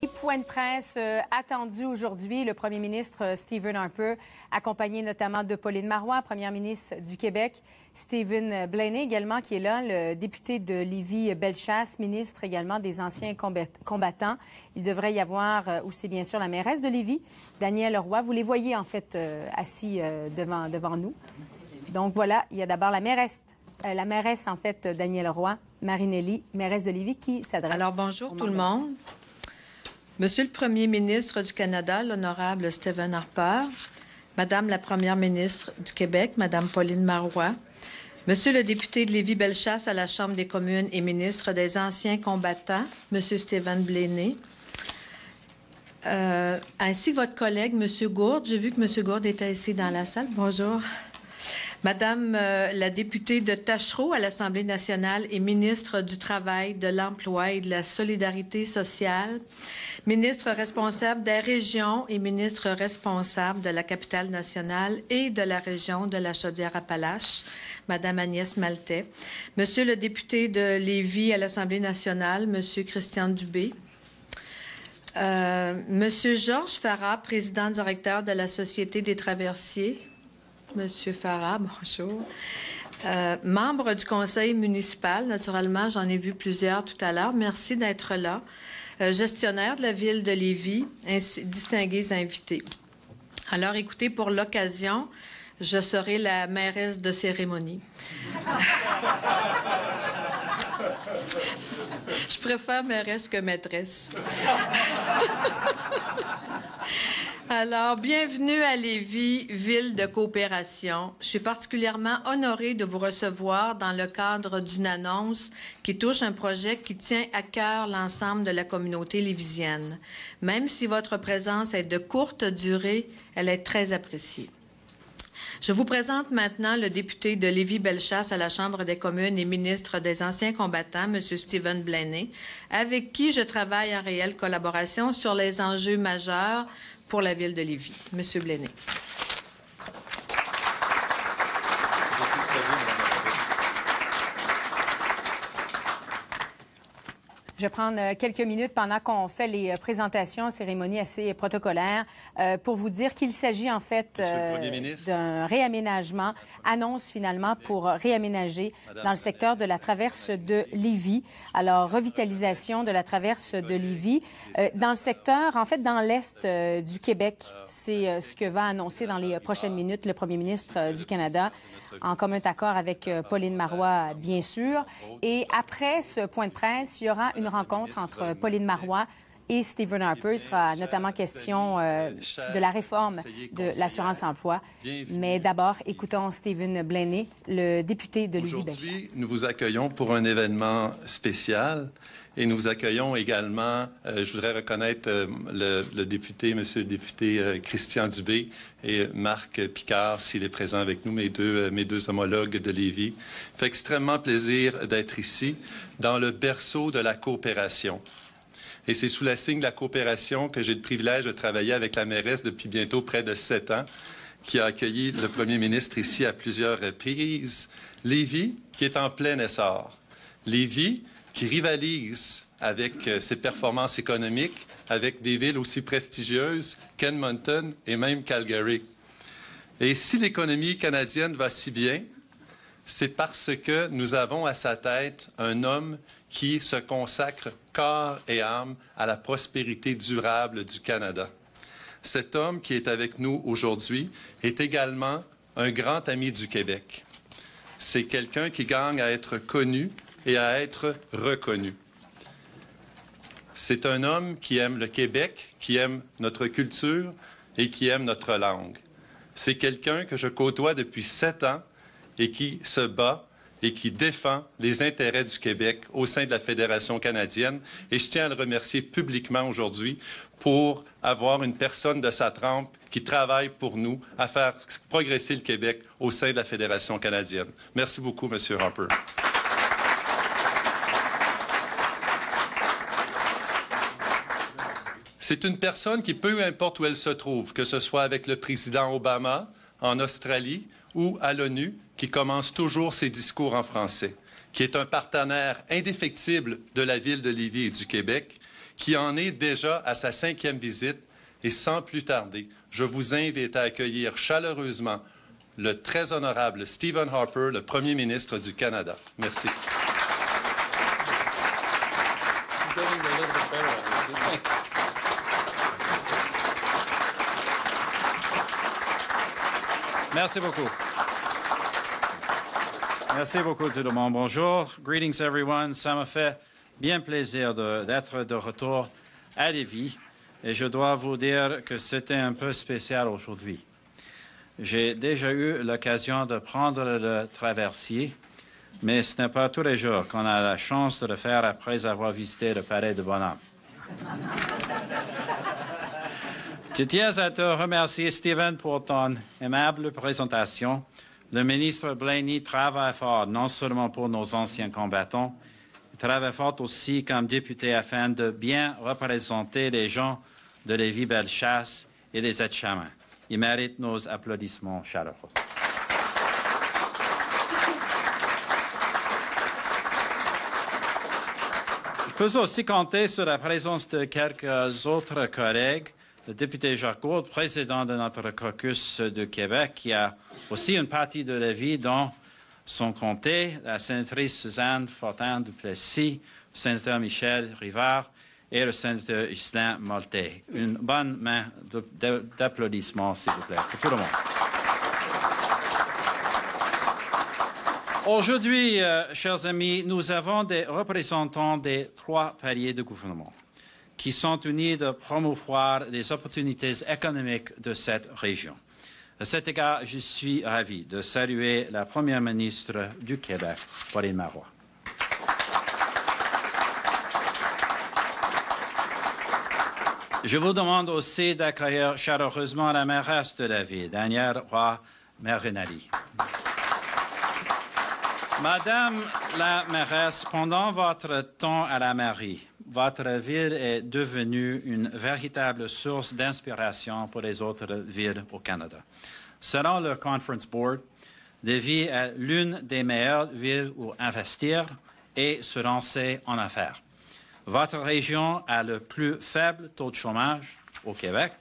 Point de presse attendu aujourd'hui. Le premier ministre Stephen Harper, accompagné notamment de Pauline Marois, première ministre du Québec, Stephen Blaney également qui est là, le député de Lévis-Bellechasse, ministre également des anciens combattants. Il devrait y avoir aussi bien sûr la mairesse de Lévis, Danielle Roy. Vous les voyez en fait assis devant nous. Donc voilà, il y a d'abord la mairesse en fait, Danielle Roy, Marinelli, mairesse de Lévis, qui s'adresse. Alors bonjour tout le monde. Monsieur le Premier ministre du Canada, l'honorable Stephen Harper, Madame la Première ministre du Québec, Madame Pauline Marois, Monsieur le député de Lévis-Bellechasse à la Chambre des communes et ministre des anciens combattants, Monsieur Stephen Blaney, ainsi que votre collègue, Monsieur Gourde. J'ai vu que Monsieur Gourde était ici dans la salle. Bonjour. Madame la députée de Tachereau à l'Assemblée nationale et ministre du Travail, de l'Emploi et de la Solidarité sociale, ministre responsable des régions et ministre responsable de la capitale nationale et de la région de la Chaudière-Appalaches, Madame Agnès Maltais, Monsieur le député de Lévis à l'Assemblée nationale, Monsieur Christian Dubé, Monsieur Georges Farah, président directeur de la Société des traversiers, Monsieur Farah, bonjour. Membre du conseil municipal, naturellement, j'en ai vu plusieurs tout à l'heure. Merci d'être là. Gestionnaire de la ville de Lévis, ainsi distingués invités. Alors, écoutez, pour l'occasion, je serai la mairesse de cérémonie. Je préfère mairesse que maîtresse. Alors, bienvenue à Lévis, ville de coopération. Je suis particulièrement honorée de vous recevoir dans le cadre d'une annonce qui touche un projet qui tient à cœur l'ensemble de la communauté lévisienne. Même si votre présence est de courte durée, elle est très appréciée. Je vous présente maintenant le député de Lévis-Bellechasse à la Chambre des communes et ministre des anciens combattants, M. Stephen Blaney, avec qui je travaille en réelle collaboration sur les enjeux majeurs pour la ville de Lévis. Monsieur Blaney. Je vais prendre quelques minutes pendant qu'on fait les présentations, cérémonies assez protocolaires, pour vous dire qu'il s'agit en fait d'un réaménagement, annonce finalement pour réaménager dans le secteur de la traverse de Lévis. Alors, revitalisation de la traverse de Lévis. Dans le secteur, en fait, dans l'Est du Québec, c'est ce que va annoncer dans les prochaines minutes le premier ministre du Canada, en commun accord avec Pauline Marois, bien sûr. Et après ce point de presse, il y aura une rencontre entre Pauline Marois et Stephen Harper. Il sera notamment question de la réforme de l'assurance-emploi. Mais d'abord, écoutons Stephen Blaney, le député de Lévis-Bellechasse. Aujourd'hui, nous vous accueillons pour un événement spécial. Et nous accueillons également, je voudrais reconnaître le député, monsieur le député Christian Dubé et Marc Picard, s'il est présent avec nous, mes deux homologues de Lévis. Ça fait extrêmement plaisir d'être ici, dans le berceau de la coopération. Et c'est sous la signe de la coopération que j'ai le privilège de travailler avec la mairesse depuis bientôt près de 7 ans, qui a accueilli le premier ministre ici à plusieurs reprises. Lévis, qui est en plein essor. Lévis, qui rivalise avec ses performances économiques avec des villes aussi prestigieuses qu'Edmonton et même Calgary. Et si l'économie canadienne va si bien, c'est parce que nous avons à sa tête un homme qui se consacre corps et âme à la prospérité durable du Canada. Cet homme qui est avec nous aujourd'hui est également un grand ami du Québec. C'est quelqu'un qui gagne à être connu et à être reconnu. C'est un homme qui aime le Québec, qui aime notre culture et qui aime notre langue. C'est quelqu'un que je côtoie depuis 7 ans et qui se bat et qui défend les intérêts du Québec au sein de la Fédération canadienne. Et je tiens à le remercier publiquement aujourd'hui pour avoir une personne de sa trempe qui travaille pour nous à faire progresser le Québec au sein de la Fédération canadienne. Merci beaucoup, M. Harper. C'est une personne qui, peu importe où elle se trouve, que ce soit avec le président Obama en Australie ou à l'ONU, qui commence toujours ses discours en français, qui est un partenaire indéfectible de la ville de Lévis et du Québec, qui en est déjà à sa 5e visite. Et sans plus tarder, je vous invite à accueillir chaleureusement le très honorable Stephen Harper, le Premier ministre du Canada. Merci. Merci beaucoup. Merci beaucoup tout le monde. Bonjour. Greetings everyone. Ça me fait bien plaisir d'être de retour à Lévis. Et je dois vous dire que c'était un peu spécial aujourd'hui. J'ai déjà eu l'occasion de prendre le traversier, mais ce n'est pas tous les jours qu'on a la chance de le faire après avoir visité le palais de Bonhomme. Je tiens à te remercier, Stephen, pour ton aimable présentation. Le ministre Blaney travaille fort, non seulement pour nos anciens combattants, il travaille fort aussi comme député afin de bien représenter les gens de Lévis-Bellechasse et des Etchemins. Il mérite nos applaudissements chaleureux. Je peux aussi compter sur la présence de quelques autres collègues. Le député Jacques Gould, président de notre caucus de Québec, qui a aussi une partie de Lévis dans son comté, la sénatrice Suzanne Fortin-Duplessis, le sénateur Michel Rivard et le sénateur Ghislain Molté. Une bonne main d'applaudissements, s'il vous plaît, pour tout le monde. Aujourd'hui, chers amis, nous avons des représentants des 3 paliers de gouvernement qui sont unis de promouvoir les opportunités économiques de cette région. À cet égard, je suis ravi de saluer la Première ministre du Québec, Pauline Marois. Je vous demande aussi d'accueillir chaleureusement la mairesse de la ville, Danielle Roy-Merrinali. Madame la mairesse, pendant votre temps à la mairie, votre ville est devenue une véritable source d'inspiration pour les autres villes au Canada. Selon le Conference Board, Lévis est l'une des meilleures villes où investir et se lancer en affaires. Votre région a le plus faible taux de chômage au Québec.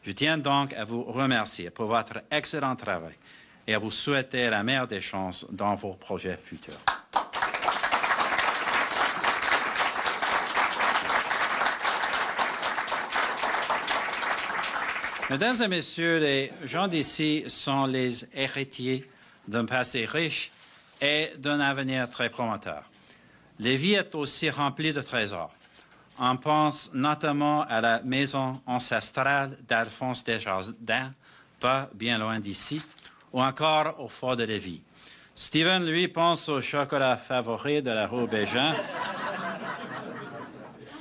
Je tiens donc à vous remercier pour votre excellent travail et à vous souhaiter la meilleure des chances dans vos projets futurs. Mesdames et messieurs, les gens d'ici sont les héritiers d'un passé riche et d'un avenir très prometteur. Lévis est aussi rempli de trésors. On pense notamment à la maison ancestrale d'Alphonse Desjardins, pas bien loin d'ici, ou encore au fort de Lévis. Stephen, lui, pense au chocolat favori de la rue Bégin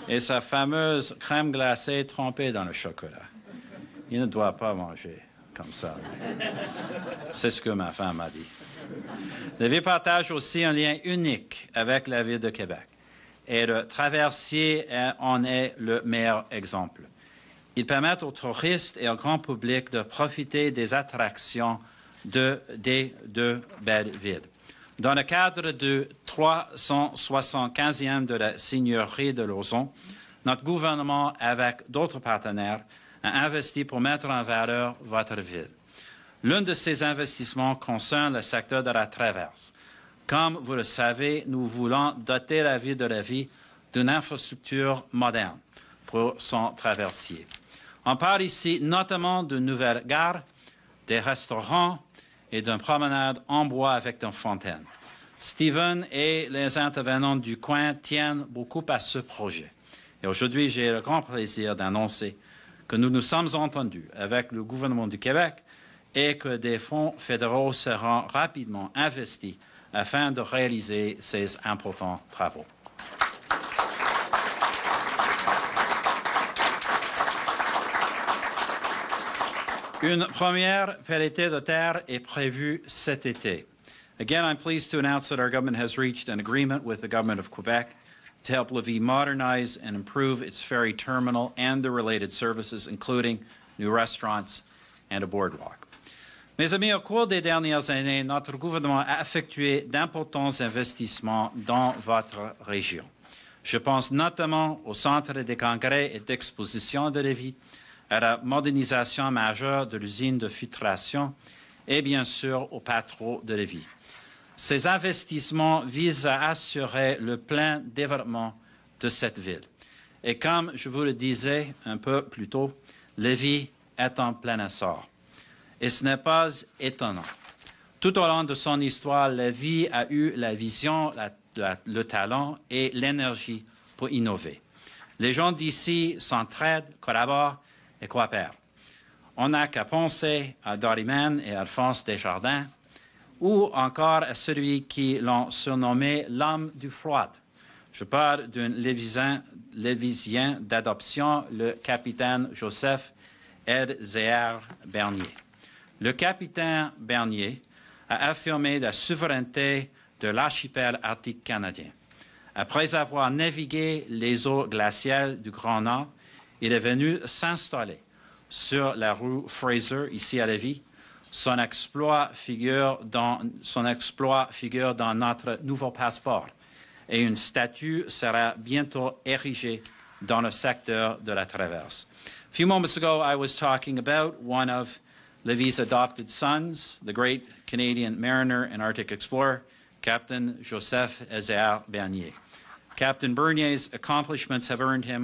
et sa fameuse crème glacée trempée dans le chocolat. Il ne doit pas manger comme ça. C'est ce que ma femme a dit. Lévis partage aussi un lien unique avec la ville de Québec. Et le traversier en est le meilleur exemple. Il permet aux touristes et au grand public de profiter des attractions des 2 belles villes. Dans le cadre du 375e de la Seigneurie de Lauson, notre gouvernement, avec d'autres partenaires, a investi pour mettre en valeur votre ville. L'un de ces investissements concerne le secteur de la traverse. Comme vous le savez, nous voulons doter la ville de Lévis d'une infrastructure moderne pour son traversier. On parle ici notamment d'une nouvelle gare, des restaurants et d'une promenade en bois avec une fontaine. Stephen et les intervenants du coin tiennent beaucoup à ce projet. Et aujourd'hui, j'ai le grand plaisir d'annoncer que nous nous sommes entendus avec le gouvernement du Québec et que des fonds fédéraux seront rapidement investis afin de réaliser ces importants travaux. Une première périté de terre est prévue cet été. Again, I'm pleased to announce that our government has reached an agreement with the government of Quebec to help Lévis modernize and improve its ferry terminal and the related services, including new restaurants and a boardwalk. Mes amis, au cours des dernières années, notre gouvernement a effectué d'importants investissements dans votre région. Je pense notamment au Centre des congrès et d'exposition de Lévis, à la modernisation majeure de l'usine de filtration et bien sûr au Patro de Lévis. Ces investissements visent à assurer le plein développement de cette ville. Et comme je vous le disais un peu plus tôt, Lévis est en plein essor. Et ce n'est pas étonnant. Tout au long de son histoire, Lévis a eu la vision, le talent et l'énergie pour innover. Les gens d'ici s'entraident, collaborent et coopèrent. On n'a qu'à penser à Doryman et Alphonse Desjardins, ou encore à celui qui l'ont surnommé l'homme du froid. Je parle d'un Lévisien d'adoption, le capitaine Joseph Elzéar Bernier. Le capitaine Bernier a affirmé la souveraineté de l'archipel arctique canadien. Après avoir navigué les eaux glaciales du Grand Nord, il est venu s'installer sur la rue Fraser, ici à Lévis. Son exploit figure dans notre nouveau passeport et une statue sera bientôt érigée dans le secteur de la Traverse. A few moments ago, I was talking about one of Lévis' adopted sons, the great Canadian mariner and Arctic explorer, Captain Joseph Elzéar Bernier. Captain Bernier's accomplishments have earned him